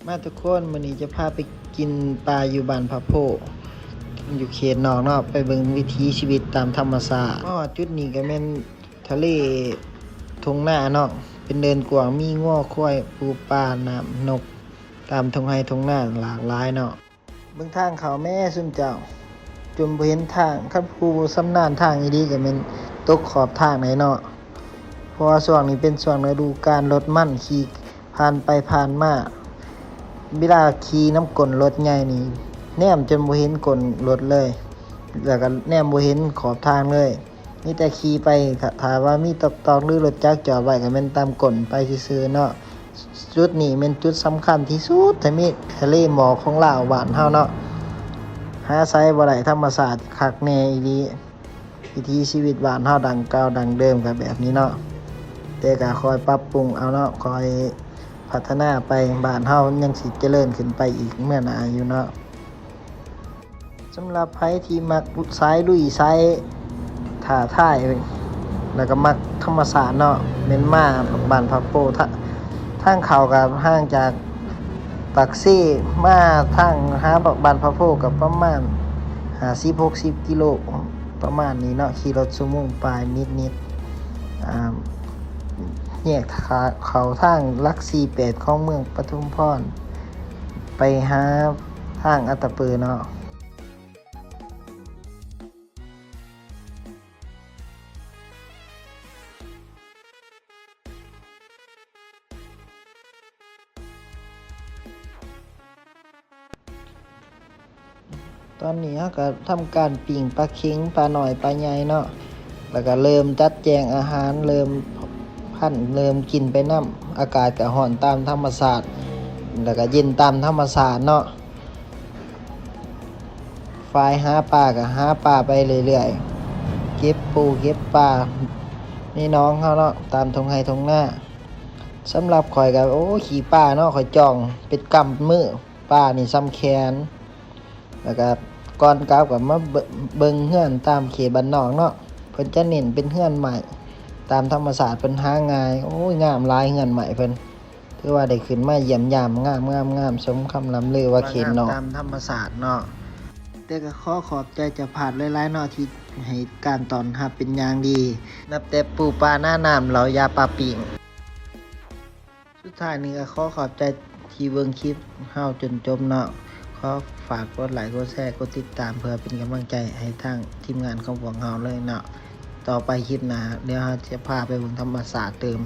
มาทุกคนวันนี้จะพาไปกินปลาอยู่บ้านพระโพอยู่เขตนอกเนาะไปเบิ่งวิถีชีวิตตามธรรมชาติจุดนี้ก็แม่นทะเลทุ่งนาเนาะเป็นเดินกว้างมีง้อควายปูปลาน้ำนกตามทุ่งไร่ทุ่งนาหลากหลายเนาะเบิ่งทางเขาแม่ซุ่มเจ้าจนบ่เห็นทางคันผู้ชำนาญทางอีดีก็แม่นตกขอบทางไหนเนาะเพราะว่าช่วงนี้เป็นช่วงฤดูกาลรถมันขี่ผ่านไปผ่านมาเวลาขี่น้ำกลรถใหญ่นี่แนมจนบ่เห็นกลรถเลยแล้วก็แนมบ่เห็นขอบทางเลยมีแต่ขี่ไปถ้าว่ามีตอกๆหรือรถจักรจอดไว้ก็แม่นตามกลไปซื่อๆเนาะจุดนี้เป็นจุดสำคัญที่สุดที่มีทะเลหมอกของลาวบ้านเฮาเนาะหาไสบ่ได้ธรรมชาติคักแน่อีหลีวิถีชีวิตบ้านเฮาดังเก่าดังเดิมก็แบบนี้เนาะแต่ก็คอยปรับปรุงเอาเนาะคอยพัฒนาไปบ้านเฮายังสิเจริญขึ้นไปอีกเมื่อหน้าอยู่เนาะสำหรับไผที่มักสายลุยสายท้าทายแล้วก็มักธรรมชาติเนาะแม่นมาบ้านพักโปทางเขาก็ห่างจากปากซี่มาทางหาบ้านพักโปก็ประมาณ50-60 กิโลประมาณนี้เนาะขี่รถชั่วโมงปลายนิดแยกเขาทางลัก48ของเมืองปทุมพรไปหาทางอัตตปือเนาะตอนนี้ก็ทำการปิ้งปลาเค็งปลาหน่อยปลาใหญ่เนาะแล้วก็เริ่มจัดแจงอาหารเริ่มกินไปน้ำอากาศก็ร้อนตามธรรมชาติแล้วก็เย็นตามธรรมชาติเนาะฝ่ายหาปลาก็หาปลาไปเรื่อยๆเก็บปูเก็บปลานี่น้องเขาเนาะตามทงไห้ทงหน้าสำหรับข่อยก็ขี่ปลาเนาะข่อยจ้องเป็นกำมือปลานี่ซ้ำแขนแล้วก็ก่อนกลับก็มาเบิ่งเฮือนตามเขตบ้านนอกเนาะเพิ่นจะเน้นเป็นเฮือนใหม่ตามธรรมชาติเพิ่นหาง่ายงามหลายเฮือนใหม่เพิ่นถือว่าได้ขึ้นมาเยี่ยมยามงามสมคำล่ำลือว่าเขตนอกตามธรรมชาติเนาะแต่ก็ขอบใจเจ้าภาพหลายๆเนาะที่ให้การต้อนรับเป็นอย่างดีนับแต่ปูปลาหน้าน้ำเหลายาปลาปิ่งสุดท้ายนี้ก็ขอบใจที่เบิ่งคลิปเฮาจนจบเนาะขอฝากกดไลค์กดแชร์กดติดตามเพื่อเป็นกำลังใจให้ทางทีมงานของพวกเราเลยเนาะต่อไปคลิปหน้าเดี๋ยวเราจะพาไปบนธรรมศาสตร์เติม